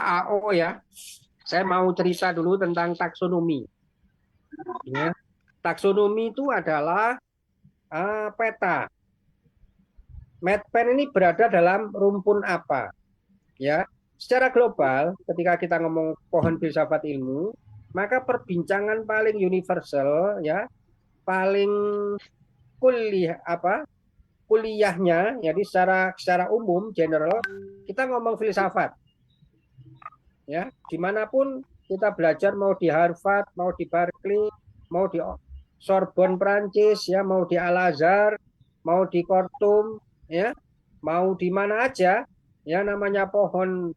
KAO ya. Saya mau cerita dulu tentang taksonomi. Ya. Taksonomi itu adalah peta. Medpen ini berada dalam rumpun apa? Ya, secara global, ketika kita ngomong pohon filsafat ilmu, maka perbincangan paling universal, ya, paling kuliahnya, jadi secara umum, general, kita ngomong filsafat, ya, dimanapun kita belajar, mau di Harvard, mau di Berkeley, mau di Sorbonne Prancis, ya, mau di Al Azhar, mau di Khartoum, ya, mau di mana aja, ya, namanya pohon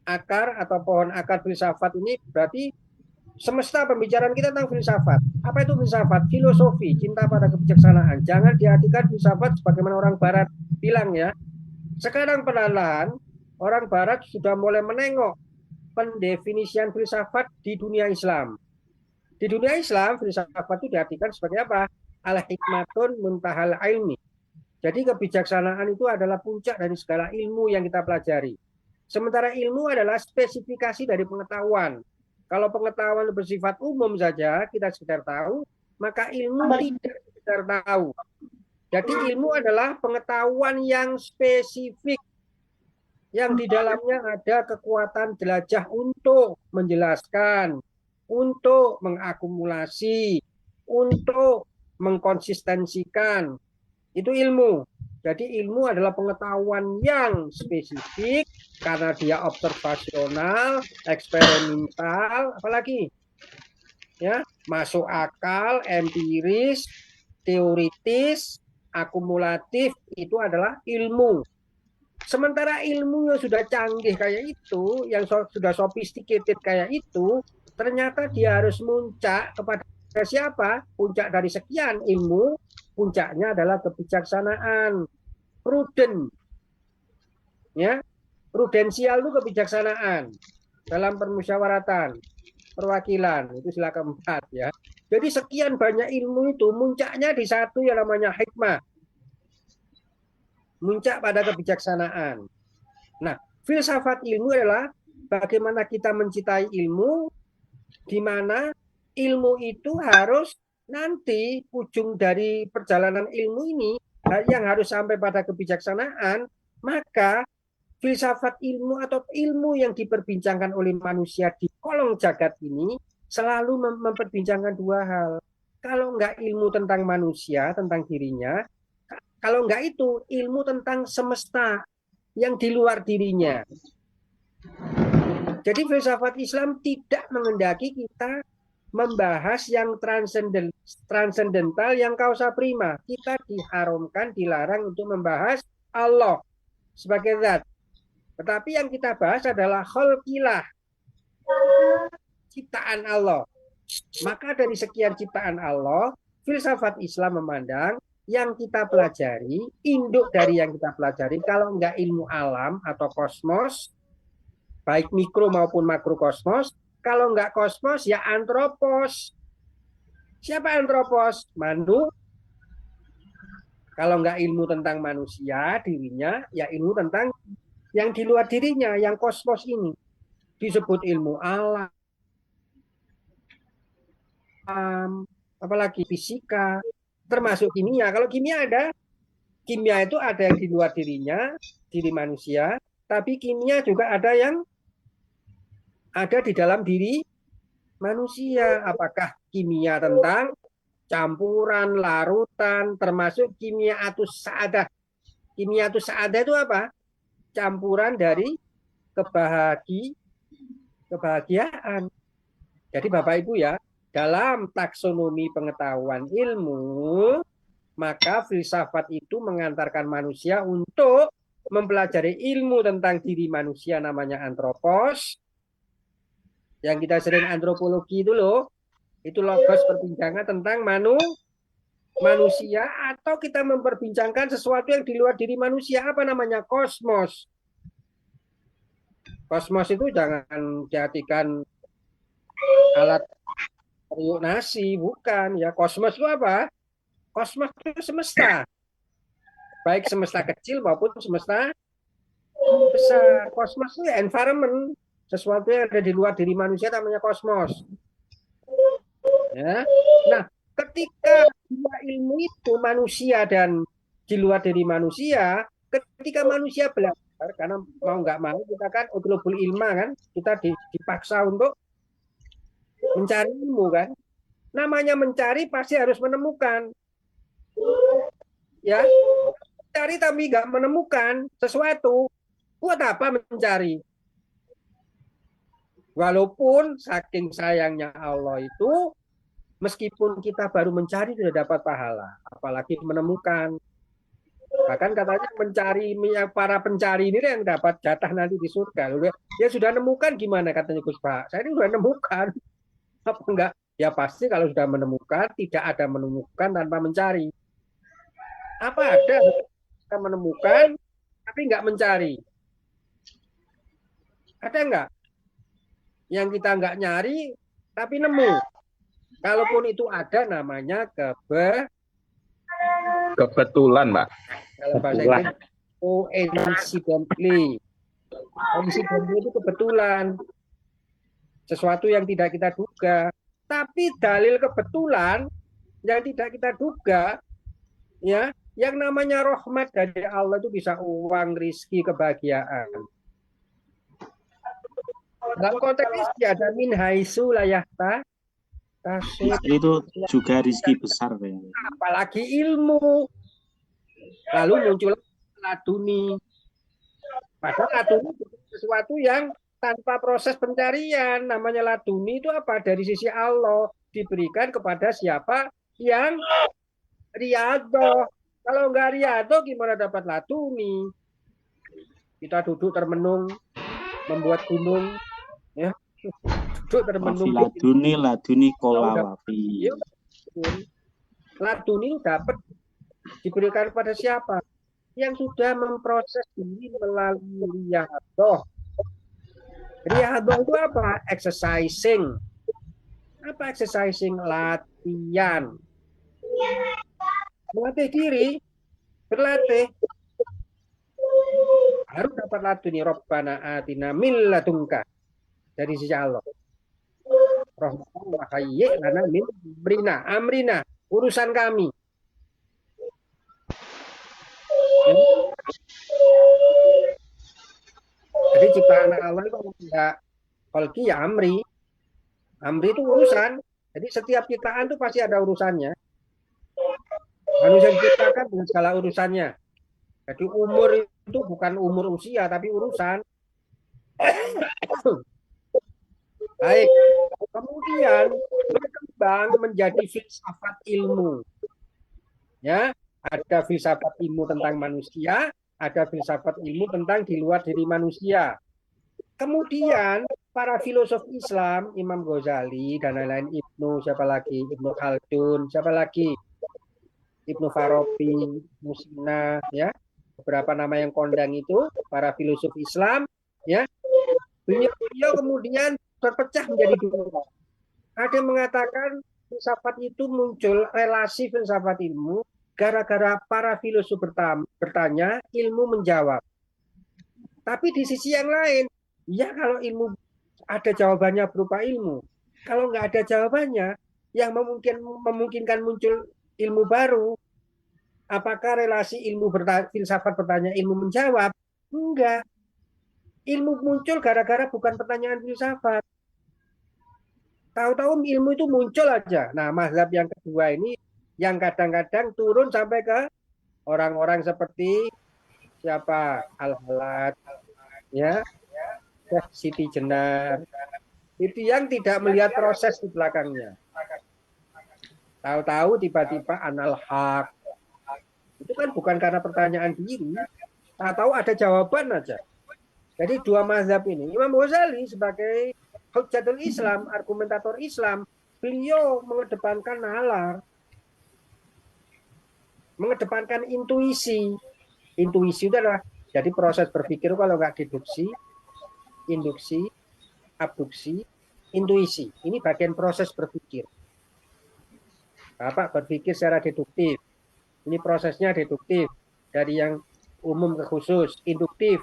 akar atau pohon akar filsafat ini berarti semesta pembicaraan kita tentang filsafat. Apa itu filsafat? Filosofi, cinta pada kebijaksanaan. Jangan diartikan filsafat sebagaimana orang barat bilang ya. Sekarang perlahan orang barat sudah mulai menengok pendefinisian filsafat di dunia Islam. Di dunia Islam, filsafat itu diartikan sebagai apa? Al-hikmatun muntahal ilmi. Jadi kebijaksanaan itu adalah puncak dari segala ilmu yang kita pelajari. Sementara ilmu adalah spesifikasi dari pengetahuan. Kalau pengetahuan bersifat umum saja, kita sekedar tahu, maka ilmu tidak sekedar tahu. Jadi ilmu adalah pengetahuan yang spesifik, yang di dalamnya ada kekuatan jelajah untuk menjelaskan, untuk mengakumulasi, untuk mengkonsistensikan. Itu ilmu. Jadi ilmu adalah pengetahuan yang spesifik karena dia observasional, eksperimental, apalagi ya, masuk akal, empiris, teoritis, akumulatif, itu adalah ilmu. Sementara ilmu yang sudah canggih kayak itu, yang sudah sophisticated kayak itu, ternyata dia harus muncak kepada siapa? Puncak dari sekian ilmu, puncaknya adalah kebijaksanaan, prudent, ya. Prudensial itu kebijaksanaan dalam permusyawaratan, perwakilan, itu sila keempat ya. Jadi sekian banyak ilmu itu muncaknya di satu yang namanya hikmah, muncak pada kebijaksanaan. Nah, filsafat ilmu adalah bagaimana kita mencintai ilmu, di mana ilmu itu harus nanti ujung dari perjalanan ilmu ini yang harus sampai pada kebijaksanaan, maka filsafat ilmu atau ilmu yang diperbincangkan oleh manusia di kolong jagat ini selalu memperbincangkan dua hal. Kalau enggak ilmu tentang manusia, tentang dirinya, kalau enggak itu ilmu tentang semesta yang di luar dirinya. Jadi filsafat Islam tidak mengendaki kita membahas yang transendental, yang kausa prima. Kita diharamkan, dilarang untuk membahas Allah sebagai zat. Tetapi yang kita bahas adalah khalqilah, ciptaan Allah. Maka dari sekian ciptaan Allah, filsafat Islam memandang yang kita pelajari, induk dari yang kita pelajari, kalau enggak ilmu alam atau kosmos, baik mikro maupun makrokosmos, kalau enggak kosmos ya antropos. Siapa antropos? Manu. Kalau enggak ilmu tentang manusia, dirinya, ya ilmu tentang yang di luar dirinya, yang kosmos ini. Disebut ilmu alam, apalagi fisika, termasuk kimia. Kalau kimia itu ada yang di luar dirinya, diri manusia, tapi kimia juga ada yang ada di dalam diri manusia. Apakah kimia tentang campuran, larutan, termasuk kimia atus saadah. Kimia atus saadah itu apa? Campuran dari kebahagiaan. Jadi Bapak Ibu ya, dalam taksonomi pengetahuan ilmu, maka filsafat itu mengantarkan manusia untuk mempelajari ilmu tentang diri manusia namanya antropos. Yang kita sering antropologi itu loh, itu logos perbincangan tentang manusia, atau kita memperbincangkan sesuatu yang di luar diri manusia, apa namanya? Kosmos. Kosmos itu jangan diartikan alat periuk nasi, bukan ya. Kosmos itu apa? Kosmos itu semesta, baik semesta kecil maupun semesta besar. Kosmos itu ya environment, sesuatu yang ada di luar diri manusia namanya kosmos. Ya. Nah, ketika dua ilmu itu manusia dan di luar diri manusia, ketika manusia belajar, karena mau nggak mau kita kan utlubul ilma kan, kita dipaksa untuk mencari ilmu kan. Namanya mencari pasti harus menemukan, ya. Mencari tapi nggak menemukan sesuatu, buat apa mencari? Walaupun saking sayangnya Allah itu, meskipun kita baru mencari sudah dapat pahala, apalagi menemukan. Bahkan katanya mencari para pencari ini yang dapat jatah nanti di surga. Ya sudah nemukan gimana katanya Gus Pak? Saya ini sudah nemukan. Apa enggak? Ya pasti kalau sudah menemukan, tidak ada menemukan tanpa mencari. Apa ada kita menemukan tapi nggak mencari? Ada nggak yang kita nggak nyari tapi nemu? Kalaupun itu ada namanya kebetulan, Mbak. Kalau bahasa Inggris coincidentally. Coincidentally itu kebetulan. Sesuatu yang tidak kita duga. Tapi dalil kebetulan yang tidak kita duga, ya, yang namanya rahmat dari Allah itu bisa uang, rizki, kebahagiaan. Dalam konteks ini ada min haitsu la yahtasib. Itu juga rizki besar kayaknya. Apalagi ilmu. Lalu muncul laduni. Padahal laduni sesuatu yang tanpa proses pencarian. Namanya laduni itu apa? Dari sisi Allah diberikan kepada siapa yang riyadhah. Kalau nggak riyadhah gimana dapat laduni? Kita duduk termenung membuat gunung, ya. Duduk termenung. Laduni kolawapi. Laduni dapat diberikan kepada siapa? Yang sudah memproses diri melalui riyadhah. Riyadhah itu apa? Exercising. Apa exercising? Latihan. Melatih diri, berlatih. Harus dapat laduni. Rabbana atina min ladunka. Dari sisi Allah. Rahmatan wa hayyi' lana min amrina. Urusan kami. Jadi ciptaan Allah itu tidak kholqi ya amri. Amri itu urusan. Jadi setiap ciptaan itu pasti ada urusannya. Manusia diciptakan dengan segala urusannya. Jadi umur itu bukan umur usia tapi urusan. Baik. Kemudian berkembang menjadi filsafat ilmu. Ya, ada filsafat ilmu tentang manusia, ada filsafat ilmu tentang di luar diri manusia. Kemudian para filosof Islam, Imam Ghazali dan lain-lain, siapa lagi? Ibnu Khaldun, siapa lagi? Ibnu Farabi, Ibnu Sina, ya. Beberapa nama yang kondang itu para filosof Islam, ya. Beliau kemudian terpecah menjadi dua. Ada yang mengatakan filsafat itu muncul, relasi filsafat ilmu gara-gara para filosof bertanya, ilmu menjawab. Tapi di sisi yang lain, ya kalau ilmu ada jawabannya berupa ilmu. Kalau nggak ada jawabannya, yang memungkinkan muncul ilmu baru, apakah relasi ilmu filsafat bertanya, ilmu menjawab? Enggak. Ilmu muncul gara-gara bukan pertanyaan filsafat. Tahu-tahu ilmu itu muncul aja. Nah, mazhab yang kedua ini yang kadang-kadang turun sampai ke orang-orang seperti siapa? Al-Halad, ya, Siti Jenar. Itu yang tidak melihat proses di belakangnya. Tahu-tahu tiba-tiba Anal Haq. Itu kan bukan karena pertanyaan diri. Tahu-tahu ada jawaban aja. Jadi dua mazhab ini. Imam Ghazali sebagai Hujjatul Islam, argumentator Islam, beliau mengedepankan nalar. Mengedepankan intuisi. Intuisi itu adalah jadi proses berpikir kalau nggak deduksi, induksi, abduksi, intuisi. Ini bagian proses berpikir. Bapak berpikir secara deduktif. Ini prosesnya deduktif. Dari yang umum ke khusus. Induktif.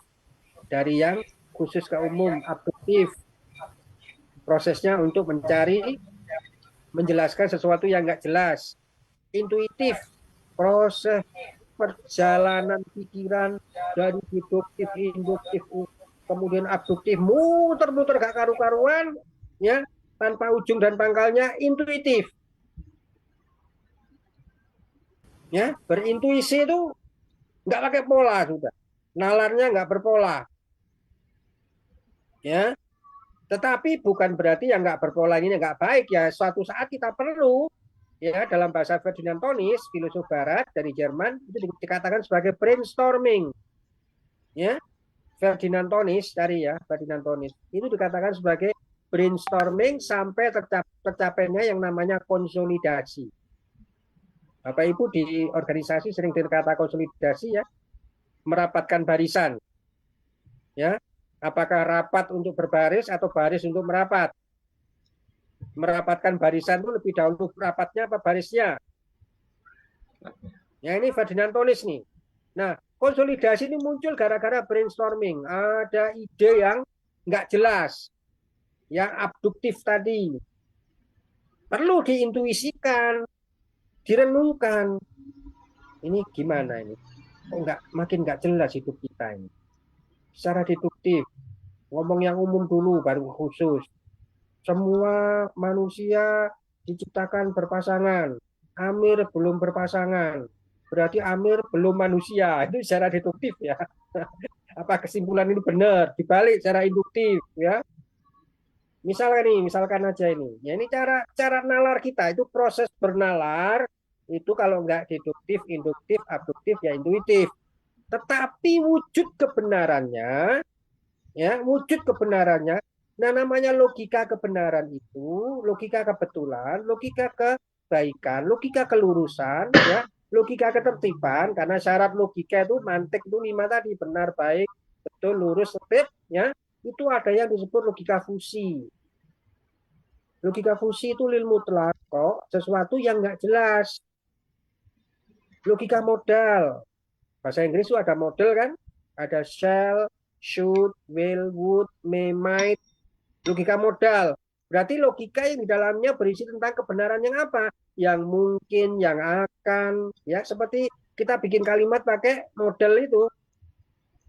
Dari yang khusus ke umum. Abduktif. Prosesnya untuk mencari, menjelaskan sesuatu yang nggak jelas. Intuitif, proses perjalanan pikiran dari deduktif, induktif, kemudian abduktif, muter-muter gak karu-karuan, ya, tanpa ujung dan pangkalnya, intuitif. Ya, berintuisi itu nggak pakai pola sudah, nalarnya nggak berpola, ya. Tetapi bukan berarti yang nggak berpola ini nggak baik ya. Suatu saat kita perlu, ya, dalam bahasa Ferdinand Tonis, filosof Barat dari Jerman, itu dikatakan sebagai brainstorming, ya. Ferdinand Tonis dari ya, Ferdinand Tonis itu dikatakan sebagai brainstorming sampai tercapainya yang namanya konsolidasi. Bapak Ibu di organisasi sering dikata konsolidasi, ya, merapatkan barisan, ya. Apakah rapat untuk berbaris atau baris untuk merapat? Merapatkan barisan itu lebih dahulu rapatnya apa barisnya? Ya, ini Ferdinand Tonis nih. Nah, konsolidasi ini muncul gara-gara brainstorming. Ada ide yang nggak jelas, yang abduktif tadi. Perlu diintuisikan, direnungkan. Ini gimana ini? Kok makin nggak jelas hidup kita ini? Secara deduktif, ngomong yang umum dulu, baru khusus. Semua manusia diciptakan berpasangan. Amir belum berpasangan. Berarti Amir belum manusia. Itu secara deduktif, ya. Apa kesimpulan ini benar? Dibalik secara induktif, ya. Misalkan aja ini. Ya, ini cara nalar kita, itu proses bernalar itu kalau nggak deduktif, induktif, abduktif, ya intuitif. Tetapi wujud kebenarannya, ya, wujud kebenarannya, nah, namanya logika kebenaran itu, logika kebetulan, logika kebaikan, logika kelurusan, ya, logika ketertiban, karena syarat logika itu mantik itu 5 tadi, benar, baik, betul, lurus, tertib, ya, itu ada yang disebut logika fusi. Logika fusi itu lil mutlak, kok sesuatu yang nggak jelas. Logika modal, bahasa Inggris itu ada model kan, ada shall, should, will, would, may, might. Logika modal, berarti logika yang di dalamnya berisi tentang kebenaran yang apa? Yang mungkin, yang akan, ya, seperti kita bikin kalimat pakai model itu.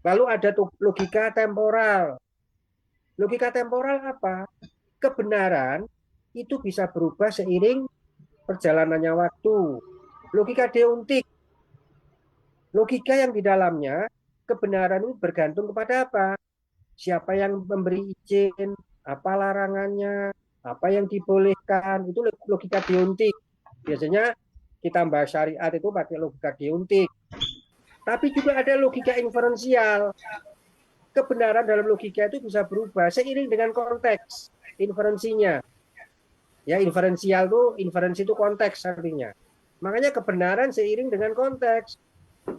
Lalu ada tuh logika temporal. Logika temporal apa? Kebenaran itu bisa berubah seiring perjalanannya waktu. Logika deontik, logika yang di dalamnya kebenaran itu bergantung kepada apa? Siapa yang memberi izin, apa larangannya, apa yang dibolehkan, itu logika deontik. Biasanya kita bahas syariat itu pakai logika deontik. Tapi juga ada logika inferensial. Kebenaran dalam logika itu bisa berubah seiring dengan konteks inferensinya. Ya, inferensial itu, inferensi itu konteks artinya. Makanya kebenaran seiring dengan konteks.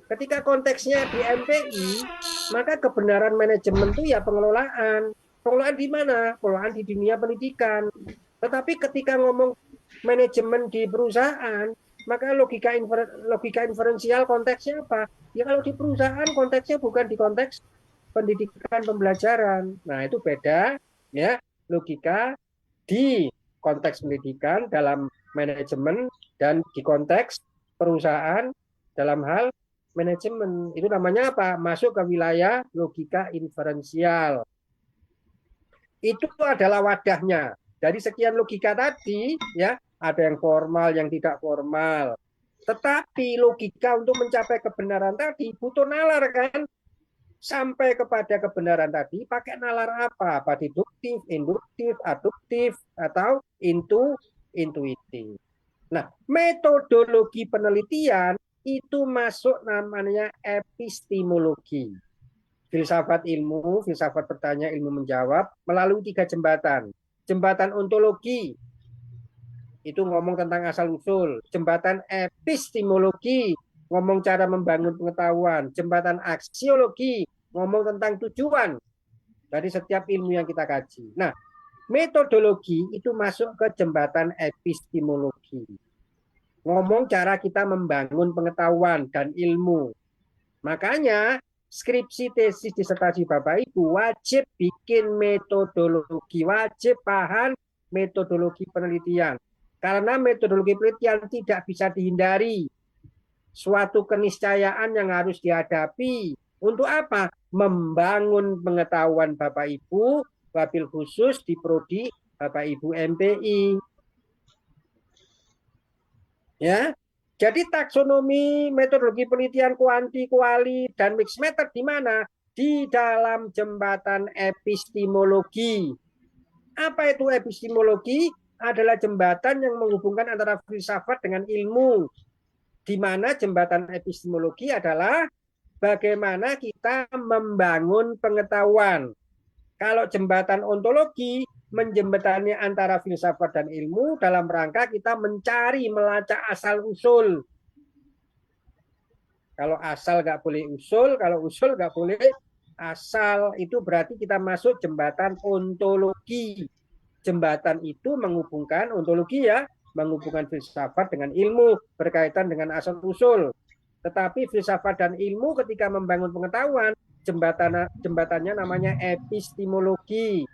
Ketika konteksnya di MPI, maka kebenaran manajemen itu ya pengelolaan. Pengelolaan di mana? Pengelolaan di dunia pendidikan. Tetapi ketika ngomong manajemen di perusahaan, maka logika inferensial konteksnya apa? Ya kalau di perusahaan konteksnya bukan di konteks pendidikan pembelajaran. Nah, itu beda, ya, logika di konteks pendidikan dalam manajemen dan di konteks perusahaan dalam hal manajemen. Itu namanya apa? Masuk ke wilayah logika inferensial. Itu adalah wadahnya. Dari sekian logika tadi, ya, ada yang formal, yang tidak formal. Tetapi logika untuk mencapai kebenaran tadi butuh nalar kan? Sampai kepada kebenaran tadi pakai nalar apa? Apa deduktif, induktif, aduktif, atau intuitif. Nah, metodologi penelitian itu masuk namanya epistemologi. Filsafat ilmu, filsafat bertanya, ilmu menjawab melalui 3 jembatan. Jembatan ontologi, itu ngomong tentang asal-usul. Jembatan epistemologi, ngomong cara membangun pengetahuan. Jembatan aksiologi, ngomong tentang tujuan dari setiap ilmu yang kita kaji. Nah, metodologi itu masuk ke jembatan epistemologi. Ngomong cara kita membangun pengetahuan dan ilmu. Makanya skripsi, tesis, disertasi Bapak Ibu wajib bikin metodologi, wajib paham metodologi penelitian. Karena metodologi penelitian tidak bisa dihindari. Suatu keniscayaan yang harus dihadapi. Untuk apa? Membangun pengetahuan Bapak Ibu, wabil khusus di Prodi Bapak Ibu MPI. Ya, jadi taksonomi metodologi penelitian kuanti, kuali, dan mixed method di mana? Di dalam jembatan epistemologi. Apa itu epistemologi? Adalah jembatan yang menghubungkan antara filsafat dengan ilmu. Di mana jembatan epistemologi adalah bagaimana kita membangun pengetahuan. Kalau jembatan ontologi menjembatani antara filsafat dan ilmu dalam rangka kita mencari, melacak asal-usul. Kalau asal nggak boleh usul, kalau usul nggak boleh asal, itu berarti kita masuk jembatan ontologi. Jembatan itu menghubungkan ontologi ya, menghubungkan filsafat dengan ilmu, berkaitan dengan asal-usul. Tetapi filsafat dan ilmu ketika membangun pengetahuan, jembatannya namanya epistemologi.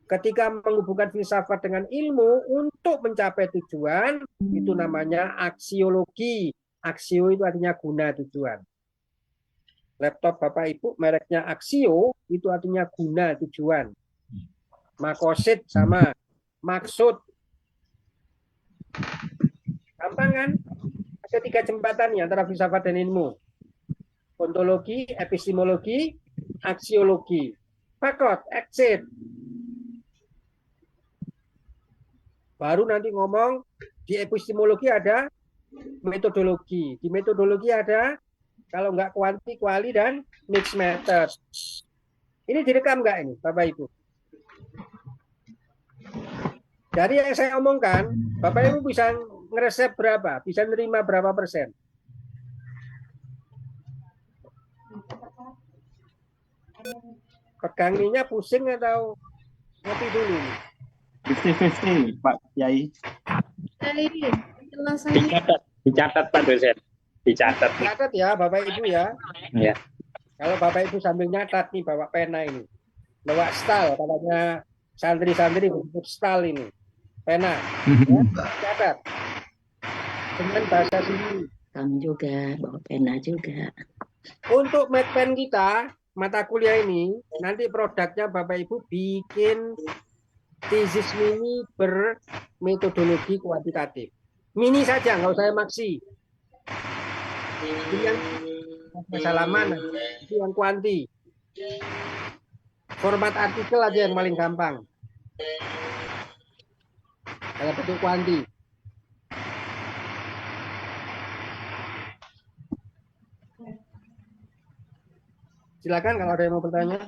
Ketika menghubungkan filsafat dengan ilmu untuk mencapai tujuan, itu namanya aksiologi. Aksio itu artinya guna tujuan. Laptop Bapak Ibu mereknya Aksio, itu artinya guna tujuan. Makosid sama maksud. Gampang kan? Ada 3 jembatan ya antara filsafat dan ilmu. Ontologi, epistemologi, aksiologi. Fakot, exit. Baru nanti ngomong di epistemologi ada metodologi. Di metodologi ada kalau nggak kuanti, kuali, dan mixed method. Ini direkam nggak ini, Bapak Ibu? Dari yang saya omongkan, Bapak Ibu bisa ngeresep berapa? Bisa nerima berapa persen? Pegang ininya pusing atau ngopi dulu? 50-50, Pak Yai. Dicatat Pak dosen. Dicatat. Catat ya Bapak Ibu ya. Ya. Kalau Bapak Ibu sambil nyatat nih bawa pena ini. Bawa stal, katanya santri-santri berbut stal ini. Pena. Ya, catat. Dengan bahasa sini. Kamu juga bawa pena juga. Untuk medpen kita, mata kuliah ini, nanti produknya Bapak Ibu bikin tesis mini bermetodologi kuantitatif. Mini saja, nggak usah maksi. Itu yang halaman, itu yang kuanti. Format artikel aja yang paling gampang. Kalau bentuk kuanti. Silakan kalau ada yang mau bertanya.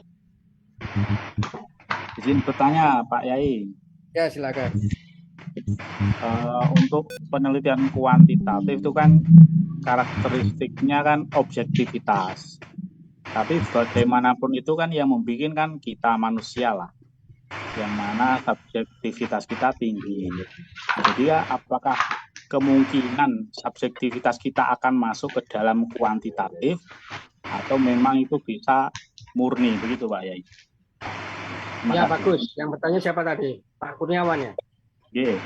Izin bertanya Pak Yai. Ya silakan. Untuk penelitian kuantitatif itu kan karakteristiknya kan objektivitas. Tapi bagaimanapun itu kan yang membuat kan kita manusia lah. Yang mana subjektivitas kita tinggi. Jadi ya apakah kemungkinan subjektivitas kita akan masuk ke dalam kuantitatif atau memang itu bisa murni begitu Pak Yai? Ya bagus. Yang bertanya siapa tadi? Pak Kurniawan ya? Yeah.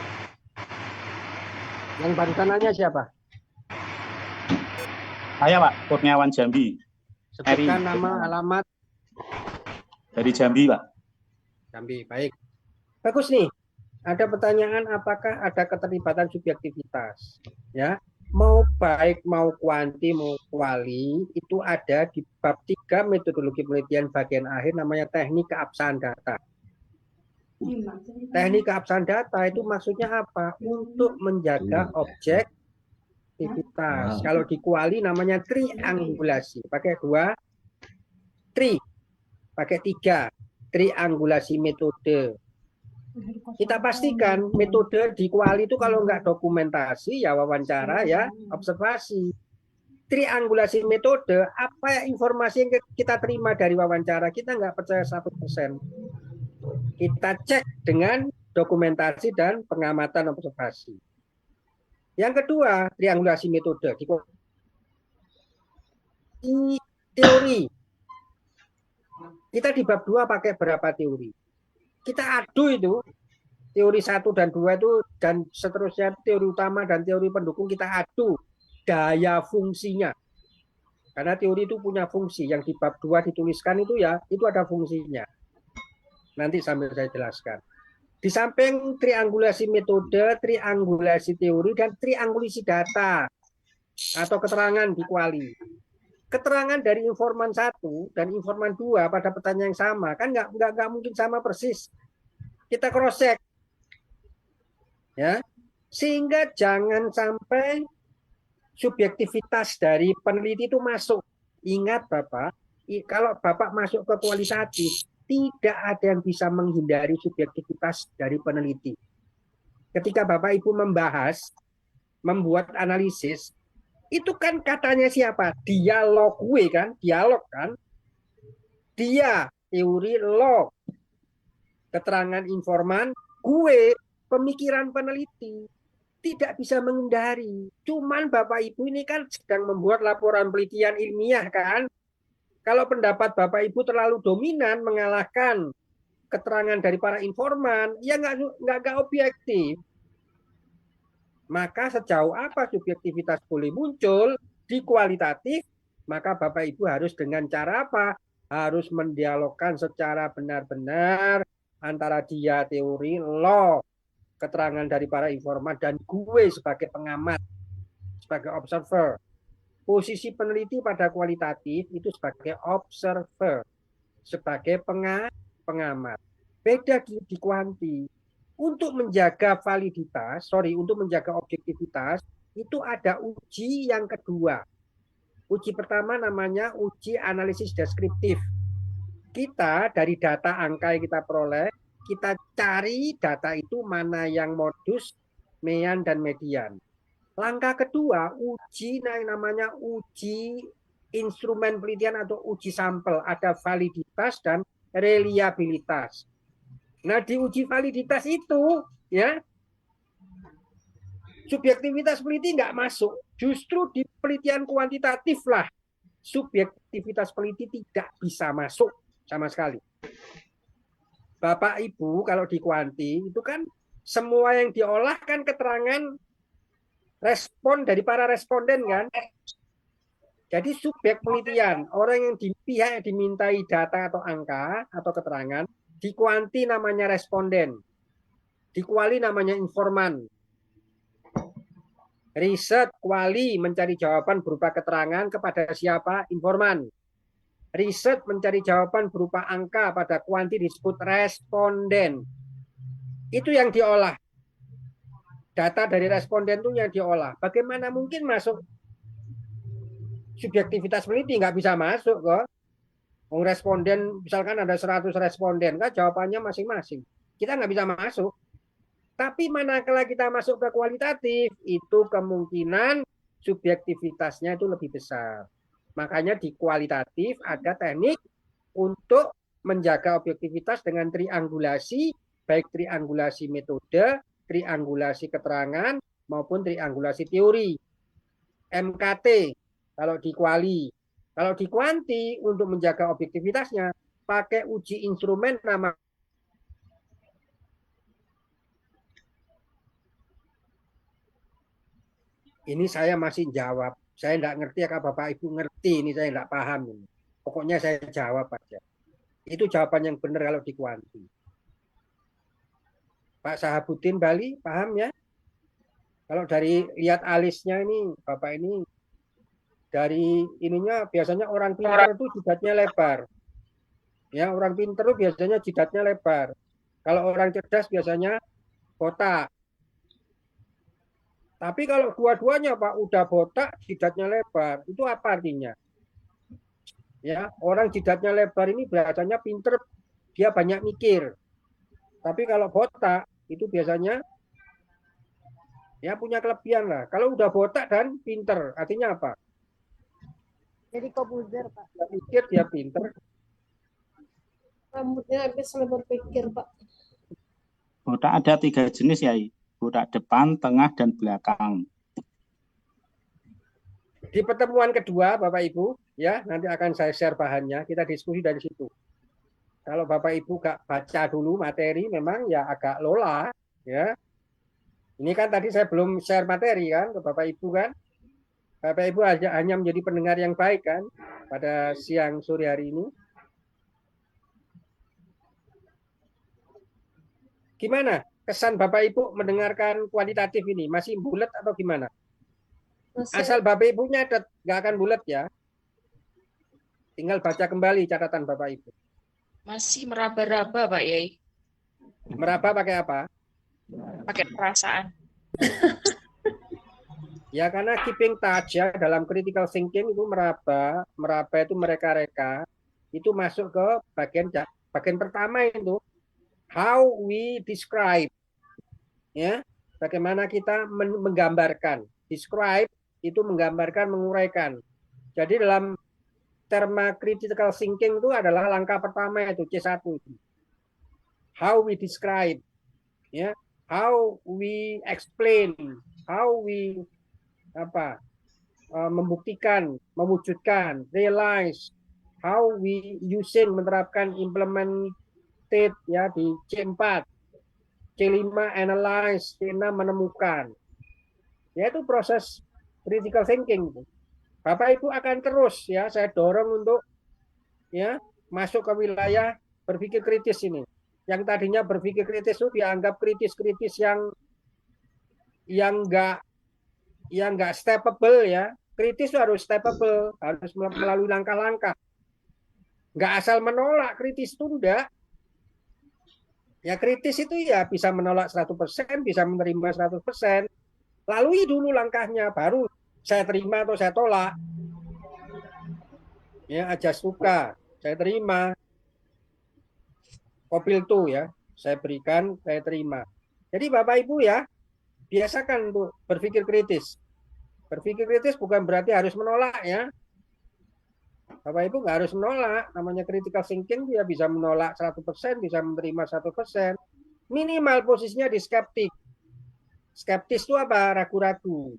Yang barusan nanya siapa? Saya Pak Kurniawan Jambi. Sebutkan nama, alamat. Dari Jambi Pak. Jambi, baik. Bagus nih. Ada pertanyaan apakah ada keterlibatan subjektivitas? Ya, mau baik mau kuanti mau kuali itu ada di bab 3 metodologi penelitian bagian akhir namanya teknik keabsahan data. Teknik keabsahan data itu maksudnya apa? Untuk menjaga objektivitas. Kalau di kuali namanya triangulasi. Pakai 2, pakai 3. Triangulasi metode. Kita pastikan metode di kuali itu kalau nggak dokumentasi ya wawancara ya observasi. Triangulasi metode, apa ya informasi yang kita terima dari wawancara kita nggak percaya 100%. Kita cek dengan dokumentasi dan pengamatan observasi. Yang kedua, triangulasi metode. Teori. Kita di bab 2 pakai berapa teori? Kita adu itu. Teori 1 dan 2 itu dan seterusnya teori utama dan teori pendukung kita adu daya fungsinya. Karena teori itu punya fungsi. Yang di bab 2 dituliskan itu ya, itu ada fungsinya. Nanti sambil saya jelaskan. Di samping triangulasi metode, triangulasi teori, dan triangulasi data atau keterangan di kuali. Keterangan dari informan 1 dan informan 2 pada pertanyaan yang sama, kan nggak mungkin sama persis. Kita cross check. Ya. Sehingga jangan sampai subjektivitas dari peneliti itu masuk. Ingat Bapak, kalau Bapak masuk ke kualitatif, tidak ada yang bisa menghindari subjektivitas dari peneliti. Ketika Bapak Ibu membahas, membuat analisis, itu kan katanya siapa? Dialog gue kan, dialog kan. Dia, teori, log, keterangan informan, gue, pemikiran peneliti. Tidak bisa menghindari. Cuman Bapak Ibu ini kan sedang membuat laporan penelitian ilmiah kan. Kalau pendapat Bapak Ibu terlalu dominan mengalahkan keterangan dari para informan, ya nggak objektif. Maka sejauh apa subjektivitas boleh muncul di kualitatif, maka Bapak Ibu harus dengan cara apa? Harus mendialogkan secara benar-benar antara dia teori, law, keterangan dari para informan, dan gue sebagai pengamat, sebagai observer. Posisi peneliti pada kualitatif itu sebagai observer, sebagai pengamat. Beda di kuanti. Untuk menjaga validitas, untuk menjaga objektivitas, itu ada uji yang kedua. Uji pertama namanya uji analisis deskriptif. Kita dari data angka yang kita peroleh, kita cari data itu mana yang modus, mean, dan median. Langkah kedua, uji yang namanya uji instrumen penelitian atau uji sampel. Ada validitas dan reliabilitas. Nah, di uji validitas itu, ya, subjektivitas peneliti nggak masuk. Justru di penelitian kuantitatif lah, subjektivitas peneliti tidak bisa masuk sama sekali. Bapak Ibu, kalau di kuanti, itu kan semua yang diolah kan keterangan respon dari para responden kan. Jadi subjek penelitian, orang yang pihak yang dimintai data atau angka atau keterangan, di kuanti namanya responden, di kuali namanya informan. Riset kuali mencari jawaban berupa keterangan kepada siapa? Informan. Riset mencari jawaban berupa angka pada kuanti disebut responden. Itu yang diolah. Data dari responden itu yang diolah. Bagaimana mungkin masuk subjektivitas peneliti? Nggak bisa masuk kok. Responden, misalkan ada 100 responden, kan jawabannya masing-masing. Kita nggak bisa masuk. Tapi manakala kita masuk ke kualitatif, itu kemungkinan subjektivitasnya itu lebih besar. Makanya di kualitatif ada teknik untuk menjaga objektivitas dengan triangulasi, baik triangulasi metode, triangulasi keterangan, maupun triangulasi teori. MKT kalau di kuali. Kalau di kuanti, untuk menjaga objektivitasnya, pakai uji instrumen nama. Ini saya masih jawab. Saya tidak ngerti, ya Bapak Ibu ngerti, ini saya tidak paham. Ini. Pokoknya saya jawab aja. Itu jawaban yang benar kalau di kuanti. Pak Sahabuddin Bali, paham ya? Kalau dari lihat alisnya ini, Bapak ini, dari ininya biasanya orang pintar itu jidatnya lebar. Ya, orang pintar itu biasanya jidatnya lebar. Kalau orang cerdas biasanya botak. Tapi kalau dua-duanya Pak udah botak, jidatnya lebar, itu apa artinya? Ya, orang jidatnya lebar ini biasanya pintar, dia banyak mikir. Tapi kalau botak itu biasanya ya punya kelebihan lah. Kalau udah botak dan pintar, artinya apa? Jadi komputer, Pak. Dia pikir dia pintar. Rambutnya habis berpikir, Pak. Botak ada 3 jenis ya, botak depan, tengah, dan belakang. Di pertemuan kedua Bapak Ibu ya, nanti akan saya share bahannya, kita diskusi dari situ. Kalau Bapak Ibu gak baca dulu materi memang ya agak lola ya. Ini kan tadi saya belum share materi kan ke Bapak Ibu kan. Bapak Ibu hanya menjadi pendengar yang baik kan pada siang sore hari ini. Gimana kesan Bapak Ibu mendengarkan kualitatif ini? Masih bulat atau gimana? Asal Bapak Ibu nyatet, nggak akan bulat ya. Tinggal baca kembali catatan Bapak Ibu. Masih meraba-raba, Pak Yai. Meraba pakai apa? Pakai perasaan. Ya karena keeping touch ya dalam critical thinking itu meraba itu mereka-reka itu masuk ke bagian pertama itu how we describe ya, bagaimana kita menggambarkan. Describe itu menggambarkan, menguraikan. Jadi dalam terma critical thinking itu adalah langkah pertama itu C1 itu. How we describe ya, how we explain, how we membuktikan, mewujudkan, realize, how we using, menerapkan, implemented ya di C4, C5 analyze, C6 menemukan. Yaitu proses critical thinking. Bapak Ibu akan terus ya saya dorong untuk ya masuk ke wilayah berpikir kritis ini. Yang tadinya berpikir kritis itu dianggap kritis-kritis yang nggak stepable ya. Kritis itu harus stepable, harus melalui langkah-langkah. Nggak asal menolak, kritis itu enggak. Ya kritis itu ya bisa menolak 100%, bisa menerima 100%. Lalui dulu langkahnya, baru saya terima atau saya tolak. Ya, aja suka, saya terima. Kopil tuh ya, saya berikan, saya terima. Jadi Bapak Ibu ya, biasakan untuk berpikir kritis. Berpikir kritis bukan berarti harus menolak ya. Bapak Ibu nggak harus menolak, namanya critical thinking dia bisa menolak 100%, bisa menerima 100%. Minimal posisinya di skeptik. Skeptis itu apa? Ragu-ragu.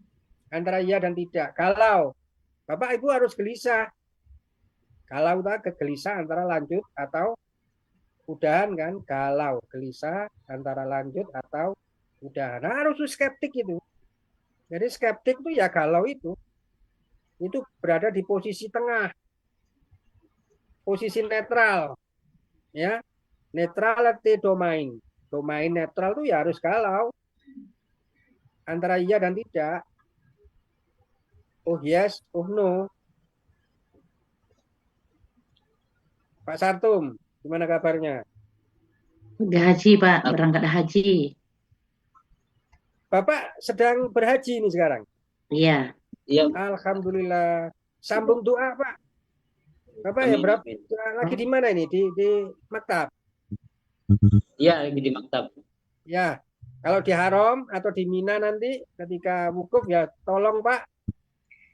Antara iya dan tidak. Kalau Bapak Ibu harus gelisah. Kalau kita gelisah antara lanjut atau udahan kan. Kalau gelisah antara lanjut atau udahan. Nah, harus skeptik itu. Jadi skeptik itu ya kalau itu berada di posisi tengah. Posisi netral. Ya. Neutrality domain. Domain netral itu ya harus kalau. Antara iya dan tidak. Oh yes, oh no. Pak Sartum, gimana kabarnya? Udah haji, Pak. Berangkat haji. Bapak sedang berhaji ini sekarang? Iya. Iya. Alhamdulillah. Sambung doa, Pak. Bapak ya berapa? Lagi di mana ini? Di maktab? Iya, lagi di maktab. Ya. Kalau di Haram atau di Mina nanti ketika wukuf ya tolong Pak.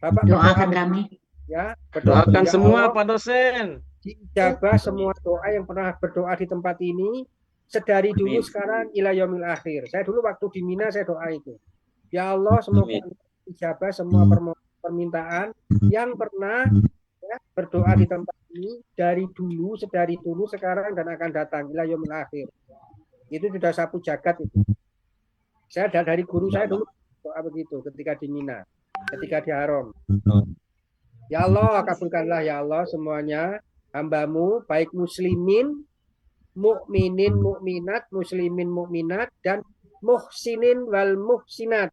Bapak Doakan kami. Ya, berdoa Doakan ya semua Allah, Pak dosen. dijabah semua doa yang pernah berdoa di tempat ini sedari dulu Amin. sekarang ila yaumil akhir. Saya dulu waktu di Mina saya doa itu. Ya Allah, semoga dijabah semua permintaan yang pernah ya, berdoa di tempat ini dari dulu, sedari dulu, sekarang dan akan datang ila yaumil akhir. Itu sudah sapu jagat itu. Saya dari guru saya dulu doa begitu ketika di Mina, ketika di Haram. Ya Allah, kabulkanlah ya Allah semuanya hamba-Mu, baik muslimin, mukminin, mukminat, muslimin, mukminat, dan muhsinin wal muhsinat.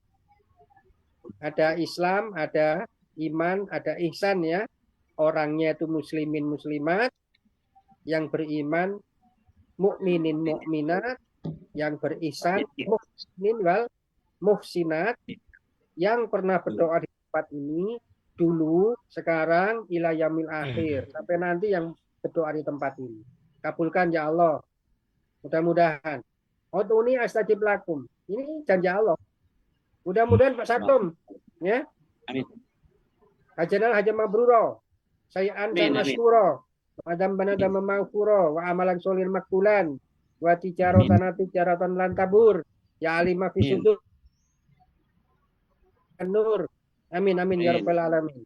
Ada Islam, ada iman, ada ihsan ya. Orangnya itu muslimin, muslimat, yang beriman, mukminin, mukminat, yang berihsan, muhsinin wal muhsinat, yang pernah berdoa di tempat ini dulu, sekarang, ila yaumil akhir, sampai nanti yang berdoa di tempat ini. Kabulkan ya Allah. Mudah-mudahan. Ud'uni astajib lakum. Ini janji Allah. Mudah-mudahan Pak Sartum ya. Amin. Hajanal hajam mabruro. Sayan dan masyuro. Adam banada memaghfuro wa amalan solil makbulan. Wa tijaratan lan tabur. Ya alima fi sudur. Nur. Amin amin ya rabbal alamin.